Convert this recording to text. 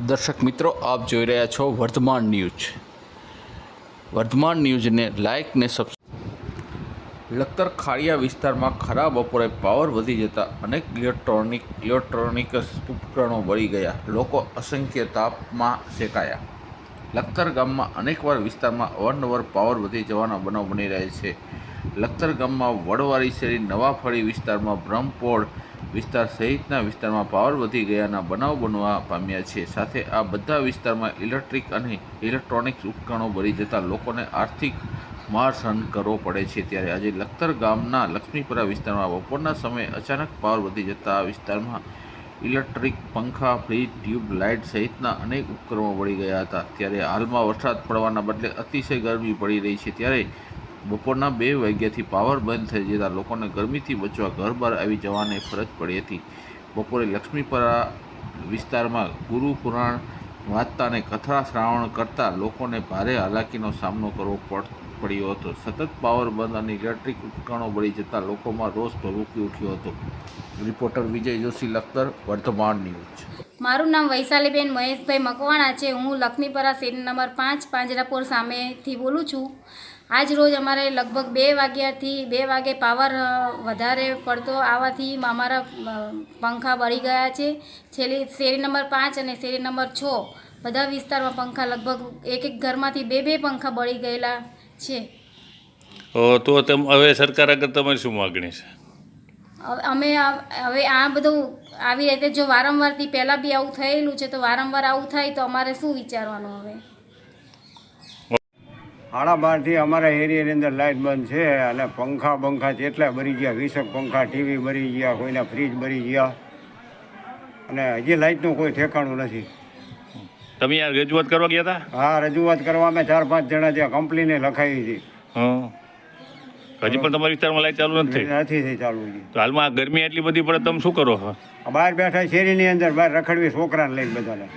દર્શક મિત્રો, આપ જોઈ રહ્યા છો વર્ધમાન ન્યૂઝ. વર્ધમાન ન્યૂઝને લાઇક ને લખતર ખાડિયા વિસ્તારમાં ખરા બપોરે પાવર વધી જતા અનેક ઇલેક્ટ્રોનિક્સ ઉપકરણો બળી ગયા. લોકો અસંખ્ય તાપમાં શેકાયા. લખતર ગામમાં અનેકવાર વિસ્તારમાં અવારનવાર પાવર વધી જવાના બનાવ બની રહે છે. લખતર ગામમાં વડવારી શેરી, નવાફળી વિસ્તારમાં, બ્રહ્મપોળ વિસ્તાર સહિતના વિસ્તારમાં પાવર વધી ગયાના બનાવ બનવા પામ્યા છે. સાથે આ બધા વિસ્તારમાં ઇલેક્ટ્રિક અને ઇલેક્ટ્રોનિક્સ ઉપકરણો બળી જતા લોકોને આર્થિક માર સહન કરવો પડે છે. ત્યારે આજે લખતર ગામના લક્ષ્મીપુરા વિસ્તારમાં બપોરના સમયે અચાનક પાવર વધી જતા આ વિસ્તારમાં ઇલેક્ટ્રિક પંખા, ફ્રીજ, ટ્યુબ લાઇટ સહિતના અનેક ઉપકરણો બળી ગયા હતા. ત્યારે હાલમાં વરસાદ પડવાના બદલે અતિશય ગરમી પડી રહી છે. ત્યારે બપોરના 2 વાગ્યાથી પાવર બંધ થઈ જતાં લોકોને ગરમીથી બચવા ઘર બહાર આવી જવાની ફરજ પડી હતી. બપોરે લક્ષ્મીપુરા વિસ્તારમાં ગુરુ પુરાણ વાંચતા અને કથા શ્રાવણ કરતા લોકોને ભારે હાલાકીનો સામનો કરવો પડ્યો હતો. સતત પાવર બંધ અને ઇલેક્ટ્રિક ઉપકરણો બળી જતાં લોકોમાં રોષ ભભૂકી ઉઠ્યો હતો. રિપોર્ટર વિજય જોશી, લખતર, વર્ધમાન ન્યૂઝ. મારું નામ વૈશાલીબેન મહેશભાઈ મકવાણા છે. હું લક્ષ્મીપુરા શેરી નંબર 5 પાંજરાપોર સામેથી બોલું છું. આજ રોજ અમારે લગભગ 2 વાગ્યાથી 2 વાગે પાવર વધારે પડતો આવવાથી અમારા પંખા બળી ગયા છે. શેરી નંબર 5 અને શેરી નંબર 6 બધા વિસ્તારમાં પંખા લગભગ એક ઘરમાંથી 2 પંખા બળી ગયેલા છે. તો હવે સરકાર આગળ તમારી શું માગણી છે? અમે હવે આ બધું આવી રીતે જો વારંવારથી પહેલાં બી આવું થયેલું છે તો વારંવાર આવું થાય તો અમારે શું વિચારવાનું? હવે 12:30થી અમારા એરિયાની અંદર લાઇટ બંધ છે અને પંખા જેટલા બળી ગયા, 20 પંખા, ટીવી બળી ગયા, કોઈના ફ્રીજ બળી ગયા અને હજી લાઇટનું કોઈ ઠેકાણું નથી. તમે યાર રજૂઆત કરવા ગયા હતા? હા, રજૂઆત કરવા અમે 4-5 જણા ત્યાં કમ્પ્લેને લખાવી હતી. હજી પણ તમારા વિસ્તારમાં લાઇટ ચાલુ નથી થઈ ચાલુ. તો હાલમાં ગરમી એટલી બધી પડે, તમે શું કરો છો? બહાર બેઠા શેરીની અંદર, બહાર રખડવી છોકરાને લઈને બધાને.